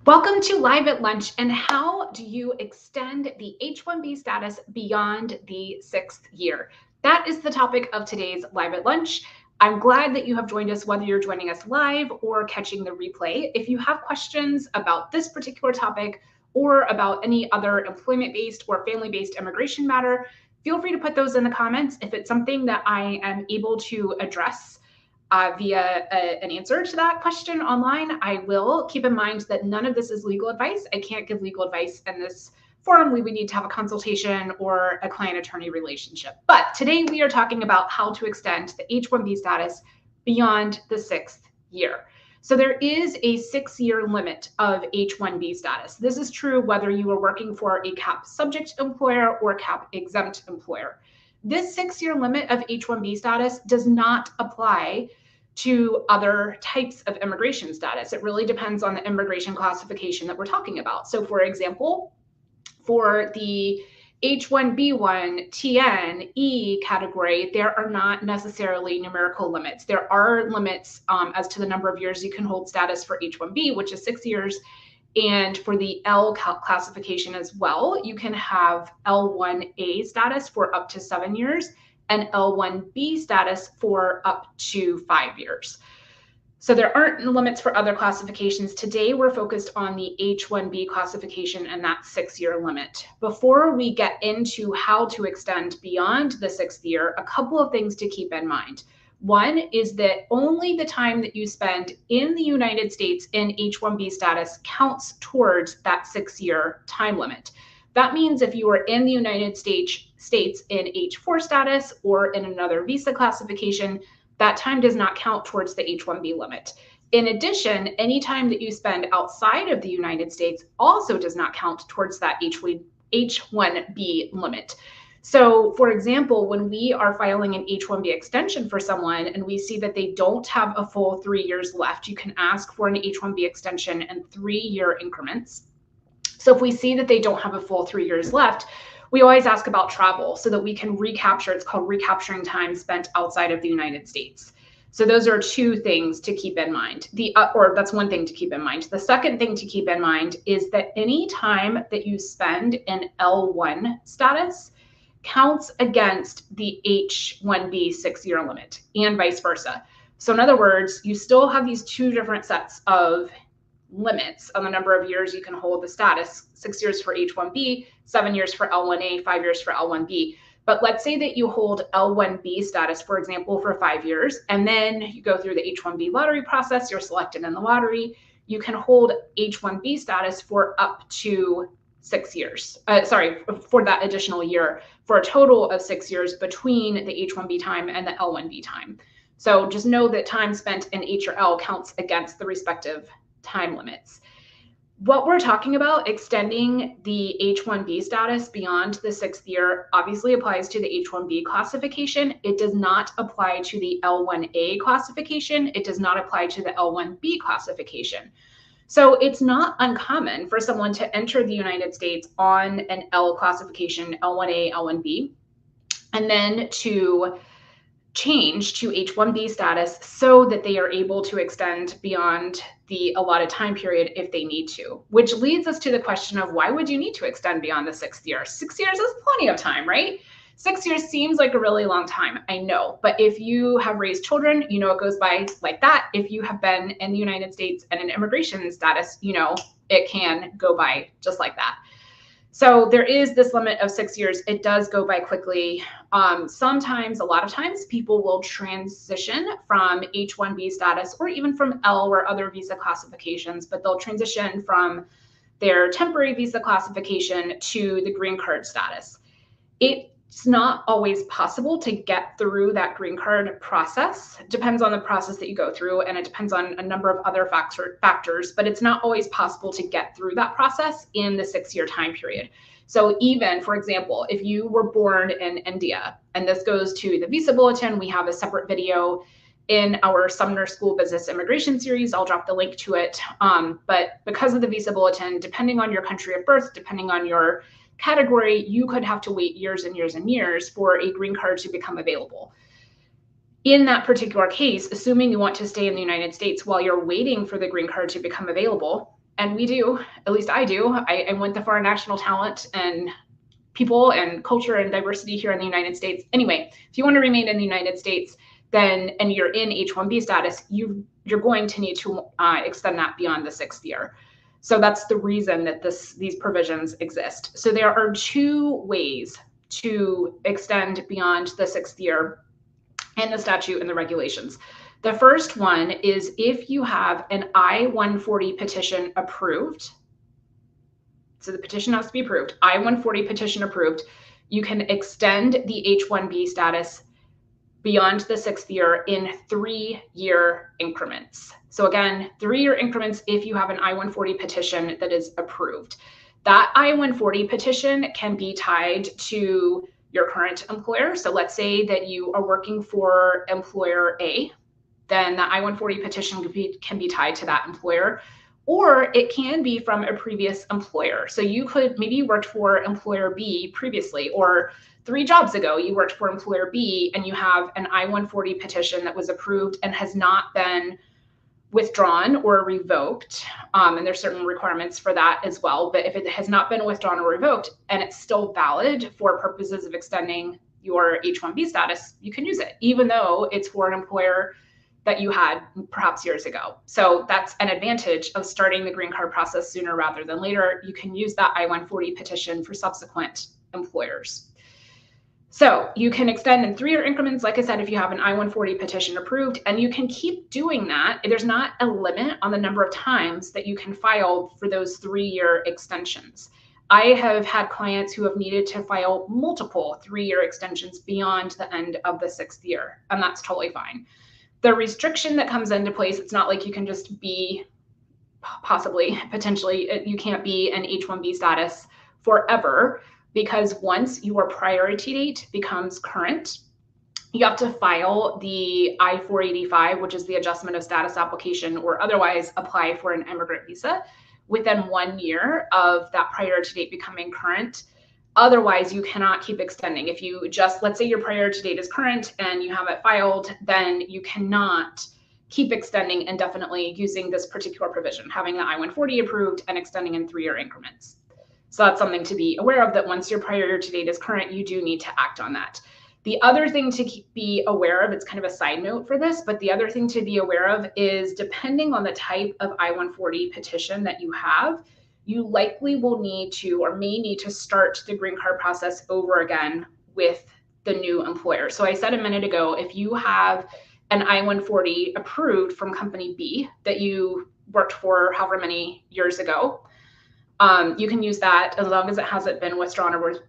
Welcome to Live at Lunch, and how do you extend the H-1B status beyond the 6th year? That is the topic of today's Live at Lunch. I'm glad that you have joined us, whether you're joining us live or catching the replay. If you have questions about this particular topic or about any other employment-based or family-based immigration matter, feel free to put those in the comments. If it's something that I am able to address via an answer to that question online, I will. Keep in mind that none of this is legal advice. I can't give legal advice in this forum. We would need to have a consultation or a client-attorney relationship. But today we are talking about how to extend the H-1B status beyond the 6th year. So there is a 6-year limit of H-1B status. This is true whether you are working for a CAP subject employer or CAP exempt employer. This 6-year limit of H-1B status does not apply to other types of immigration status. It really depends on the immigration classification that we're talking about. So for example, for the H-1B1 TN-E category, there are not necessarily numerical limits. There are limits as to the number of years you can hold status for H-1B, which is 6 years. And for the L classification as well, you can have L1A status for up to 7 years and L1B status for up to 5 years. So there aren't limits for other classifications. Today, we're focused on the H-1B classification and that 6-year limit. Before we get into how to extend beyond the 6th year, a couple of things to keep in mind. One is that only the time that you spend in the United States in H-1B status counts towards that 6-year time limit. That means if you are in the United States in H-4 status or in another visa classification, that time does not count towards the H-1B limit. In addition, any time that you spend outside of the United States also does not count towards that H-1B limit. So for example, when we are filing an H-1B extension for someone and we see that they don't have a full 3 years left, you can ask for an H-1B extension in 3-year increments. So if we see that they don't have a full 3 years left, we always ask about travel so that we can recapture. It's called recapturing time spent outside of the United States. So those are two things to keep in mind. Or that's one thing to keep in mind. The second thing to keep in mind is that any time that you spend in L1 status counts against the H-1B 6-year limit and vice versa. So in other words, you still have these two different sets of limits on the number of years you can hold the status, 6 years for H-1B, 7 years for L1A, 5 years for L1B. But let's say that you hold L1B status, for example, for 5 years, and then you go through the H-1B lottery process, you're selected in the lottery, you can hold H-1B status for up to 6 years, for that additional year, for a total of 6 years between the H-1B time and the L1B time. So just know that time spent in H or L counts against the respective time limits. What we're talking about, extending the H-1B status beyond the 6th year, obviously applies to the H-1B classification. It does not apply to the L1A classification. It does not apply to the L1B classification. So it's not uncommon for someone to enter the United States on an L classification, L1A, L1B, and then to change to H-1B status so that they are able to extend beyond the allotted time period if they need to, which leads us to the question of why would you need to extend beyond the 6th year? 6 years is plenty of time, right? 6 years seems like a really long time, I know, but if you have raised children, you know it goes by like that. If you have been in the United States and in immigration status, you know it can go by just like that. So there is this limit of 6 years. It does go by quickly. Sometimes, a lot of times, people will transition from H-1B status or even from L or other visa classifications, but they'll transition from their temporary visa classification to the green card status. It's not always possible to get through that green card process. It depends on the process that you go through, and it depends on a number of other factors, but it's not always possible to get through that process in the 6-year time period. So even, for example, if you were born in India, and this goes to the visa bulletin, we have a separate video in our Sumner School Business Immigration series. I'll drop the link to it. But because of the visa bulletin, depending on your country of birth, depending on your category, you could have to wait years and years and years for a green card to become available. in that particular case, assuming you want to stay in the United States while you're waiting for the green card to become available, and we do, at least I do, I went the foreign national talent and people and culture and diversity here in the United States. Anyway, if you want to remain in the United States, then and you're in H-1B status, you're going to need to extend that beyond the 6th year. So that's the reason that these provisions exist. So there are 2 ways to extend beyond the 6th year in the statute and the regulations. The first one is if you have an I-140 petition approved. So the petition has to be approved. I-140 petition approved. You can extend the H-1B status beyond the 6th year in 3-year increments. So again, 3-year increments if you have an I-140 petition that is approved. That I-140 petition can be tied to your current employer. So let's say that you are working for employer A, then the I-140 petition can be tied to that employer, or it can be from a previous employer. So you could, maybe you worked for employer B previously, or 3 jobs ago, you worked for employer B and you have an I-140 petition that was approved and has not been withdrawn or revoked. And there's certain requirements for that as well. But if it has not been withdrawn or revoked and it's still valid for purposes of extending your H-1B status, you can use it, even though it's for an employer that you had perhaps years ago. So that's an advantage of starting the green card process sooner rather than later. You can use that I-140 petition for subsequent employers. So you can extend in 3-year increments, like I said, if you have an I-140 petition approved, and you can keep doing that. There's not a limit on the number of times that you can file for those 3-year extensions. I have had clients who have needed to file multiple 3-year extensions beyond the end of the 6th year, and that's totally fine. The restriction that comes into place, it's not like you can just be potentially, you can't be an H-1B status forever, because once your priority date becomes current, you have to file the I-485, which is the adjustment of status application, or otherwise apply for an immigrant visa within 1 year of that priority date becoming current. Otherwise, you cannot keep extending. If you just, let's say your priority date is current and you have it filed, then you cannot keep extending indefinitely using this particular provision, having the I-140 approved and extending in 3-year increments. So that's something to be aware of, that once your priority date is current, you do need to act on that. The other thing to be aware of, it's kind of a side note for this, but the other thing to be aware of is depending on the type of I-140 petition that you have, you likely will need to or may need to start the green card process over again with the new employer. So I said a minute ago, if you have an I-140 approved from company B that you worked for however many years ago, you can use that as long as it hasn't been withdrawn or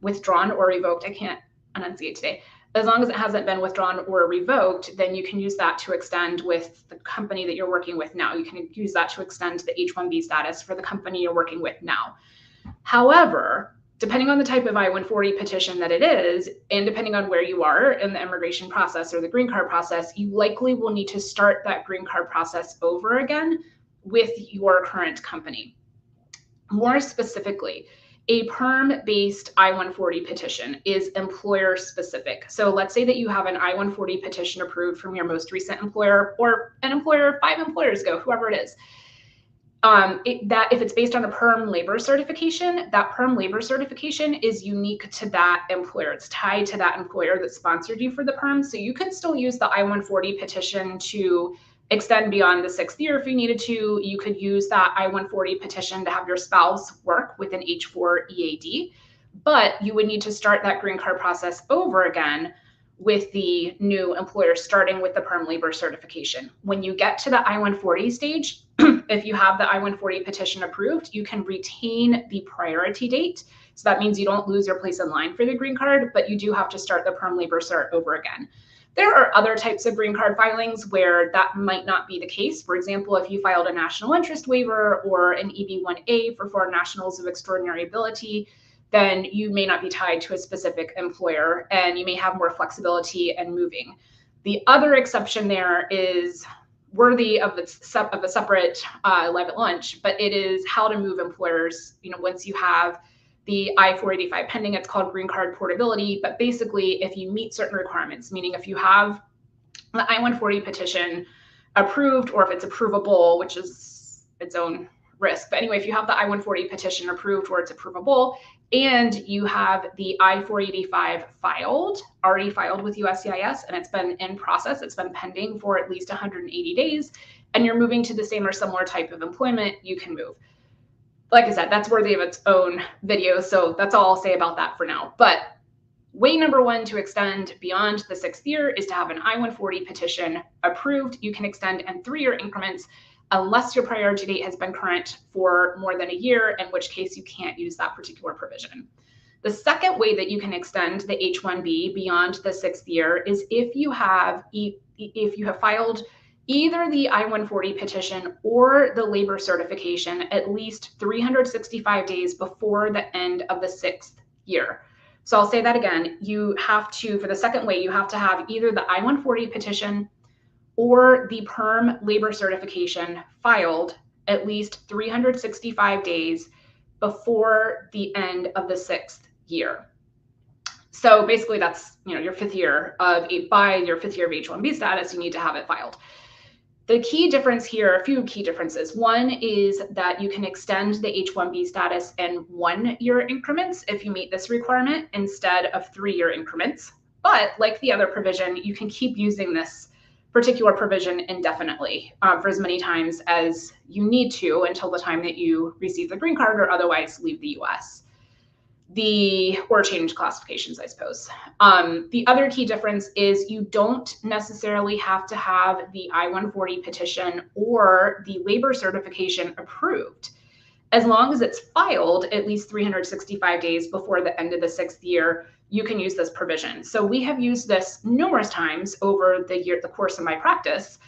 revoked. I can't enunciate today. As long as it hasn't been withdrawn or revoked, then you can use that to extend with the company that you're working with now. You can use that to extend the H-1B status for the company you're working with now. However, depending on the type of I-140 petition that it is, and depending on where you are in the immigration process or the green card process, you likely will need to start that green card process over again with your current company. More specifically, a PERM-based I-140 petition is employer specific. So let's say that you have an I-140 petition approved from your most recent employer or an employer 5 employers ago, whoever it is. That if it's based on a PERM labor certification, that PERM labor certification is unique to that employer. It's tied to that employer that sponsored you for the PERM. So you could still use the I-140 petition to extend beyond the 6th year if you needed to. You could use that I-140 petition to have your spouse work with an H-4 EAD, but you would need to start that green card process over again with the new employer, starting with the PERM labor certification. When you get to the I-140 stage, if you have the I-140 petition approved, you can retain the priority date. So that means you don't lose your place in line for the green card, but you do have to start the PERM labor cert over again. There are other types of green card filings where that might not be the case. For example, if you filed a national interest waiver or an EB-1A for foreign nationals of extraordinary ability, then you may not be tied to a specific employer and you may have more flexibility in moving. The other exception there is worthy of a separate live at lunch, but it is how to move employers. Once you have the I-485 pending. It's called green card portability. But basically, if you meet certain requirements, meaning if you have the I-140 petition approved, or if it's approvable, which is its own risk. But anyway, if you have the I-140 petition approved or it's approvable, and you have the I-485 already filed with USCIS, and it's been in process, it's been pending for at least 180 days, and you're moving to the same or similar type of employment, you can move. Like I said, that's worthy of its own video, so that's all I'll say about that for now. But way number one to extend beyond the 6th year is to have an I-140 petition approved. You can extend in 3-year increments unless your priority date has been current for more than a year, in which case you can't use that particular provision. The second way that you can extend the H-1B beyond the 6th year is if you have filed either the I-140 petition or the labor certification at least 365 days before the end of the 6th year. So I'll say that again. You have to, for the second way, you have to have either the I-140 petition or the PERM labor certification filed at least 365 days before the end of the 6th year. So basically that's, your 5th year of by your 5th year of H-1B status, you need to have it filed. The key difference here, a few key differences. One is that you can extend the H-1B status in 1-year increments if you meet this requirement instead of 3-year increments. But like the other provision, you can keep using this particular provision indefinitely for as many times as you need to until the time that you receive the green card or otherwise leave the US. Or change classifications, I suppose. The other key difference is you don't necessarily have to have the I-140 petition or the labor certification approved. As long as it's filed at least 365 days before the end of the 6th year, you can use this provision. So we have used this numerous times over the course of my practice.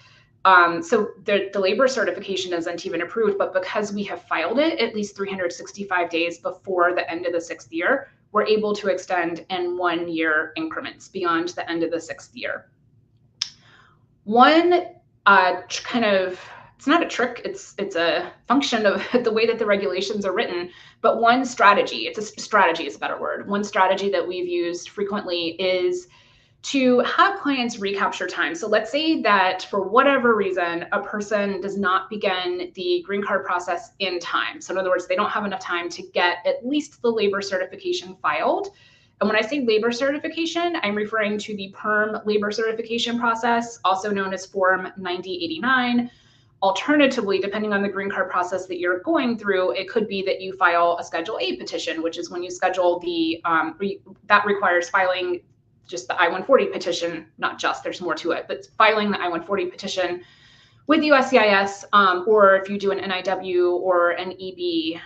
So the labor certification isn't even approved, but because we have filed it at least 365 days before the end of the 6th year, we're able to extend in 1-year increments beyond the end of the 6th year. One it's not a trick, it's a function of the way that the regulations are written, but one strategy, strategy is a better word. One strategy that we've used frequently is to have clients recapture time. So let's say that for whatever reason, a person does not begin the green card process in time. So in other words, they don't have enough time to get at least the labor certification filed. And when I say labor certification, I'm referring to the PERM labor certification process, also known as Form 9089. Alternatively, depending on the green card process that you're going through, it could be that you file a Schedule A petition, which is when you schedule that requires filing just the I-140 petition, not just, there's more to it, but filing the I-140 petition with USCIS, or if you do an NIW or an EB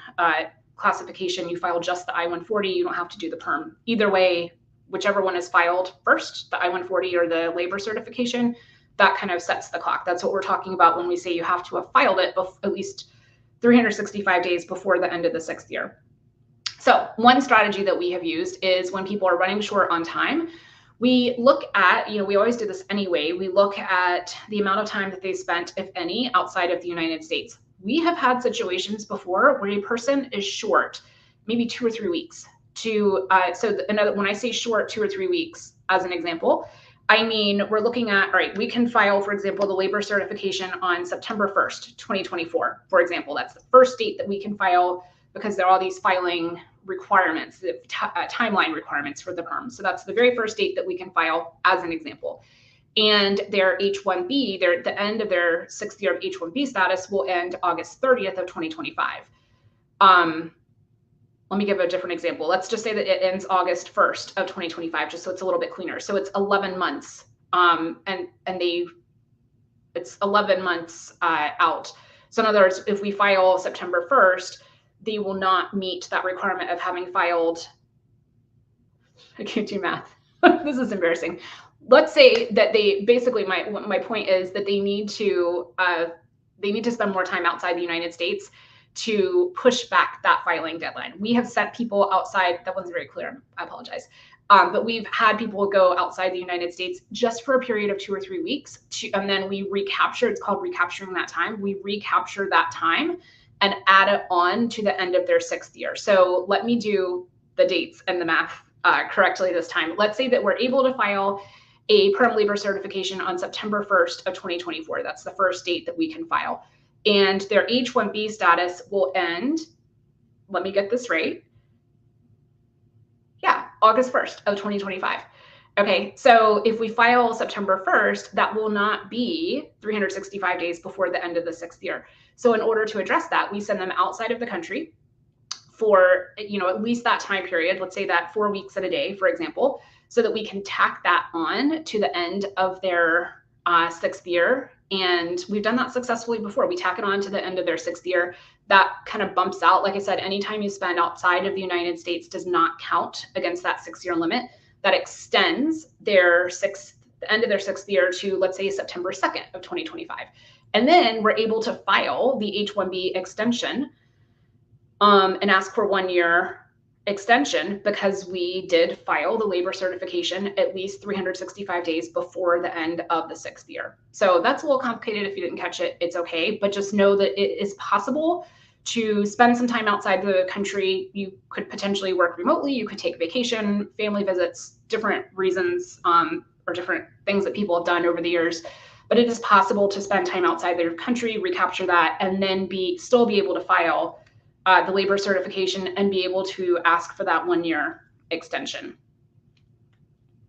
classification, you file just the I-140, you don't have to do the PERM. Either way, whichever one is filed first, the I-140 or the labor certification, that kind of sets the clock. That's what we're talking about when we say you have to have filed it at least 365 days before the end of the 6th year. So one strategy that we have used is when people are running short on time, we look at, we always do this anyway, we look at the amount of time that they spent, if any, outside of the United States. We have had situations before where a person is short, maybe 2 or 3 weeks. When I say short 2 or 3 weeks, as an example, I mean, we're looking at, all right, we can file, for example, the labor certification on September 1st, 2024, for example. That's the first date that we can file because there are all these filing requirements, timeline requirements for the PERM. So that's the very first date that we can file as an example. And their H-1B, the end of their 6th year of H-1B status will end August 30th of 2025. Let me give a different example. Let's just say that it ends August 1st of 2025, just so it's a little bit cleaner. So it's 11 months, it's 11 months out. So in other words, if we file September 1st, they will not meet that requirement of having filed, I can't do math. This is embarrassing. Let's say that they basically, my point is that they need to spend more time outside the United States to push back that filing deadline. We have sent people outside, that wasn't very clear, I apologize. But we've had people go outside the United States just for a period of 2 or 3 weeks, and then we recapture, it's called recapturing that time. We recapture that time and add it on to the end of their 6th year. So let me do the dates and the math correctly this time. Let's say that we're able to file a PERM labor certification on September 1st of 2024. That's the first date that we can file. And their H-1B status will end, let me get this right. Yeah, August 1st of 2025. Okay, so if we file September 1st, that will not be 365 days before the end of the 6th year. So in order to address that, we send them outside of the country for, at least that time period, let's say that 4 weeks and a day, for example, so that we can tack that on to the end of their 6th year. And we've done that successfully before. We tack it on to the end of their 6th year. That kind of bumps out. Like I said, anytime you spend outside of the United States does not count against that 6-year limit. That extends the end of their 6th year to, let's say, September 2nd of 2025. And then we're able to file the H-1B extension and ask for 1-year extension because we did file the labor certification at least 365 days before the end of the 6th year. So that's a little complicated. If you didn't catch it, it's okay. But just know that it is possible to spend some time outside the country. You could potentially work remotely. You could take vacation, family visits, different reasons or different things that people have done over the years. But it is possible to spend time outside their country, recapture that, and then still be able to file the labor certification and be able to ask for that 1-year extension.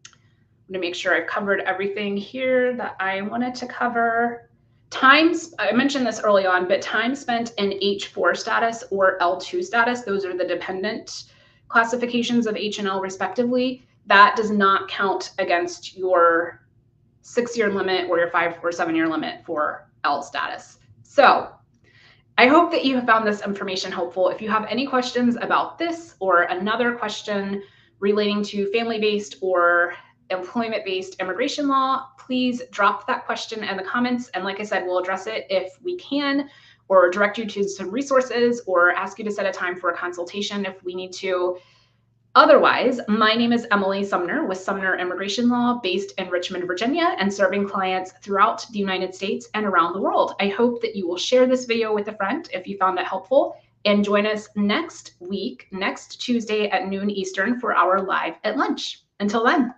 I'm going to make sure I've covered everything here that I wanted to cover. I mentioned this early on, but time spent in H4 status or L2 status, those are the dependent classifications of H and L respectively, that does not count against your 6-year limit or your 5 or 7-year limit for L status. So I hope that you have found this information helpful. If you have any questions about this or another question relating to family-based or employment-based immigration law, please drop that question in the comments. And like I said, we'll address it if we can, or direct you to some resources or ask you to set a time for a consultation if we need to. Otherwise, my name is Emily Sumner with Sumner Immigration Law based in Richmond, Virginia, and serving clients throughout the United States and around the world. I hope that you will share this video with a friend if you found it helpful, and join us next week, next Tuesday at noon Eastern for our Live at Lunch. Until then.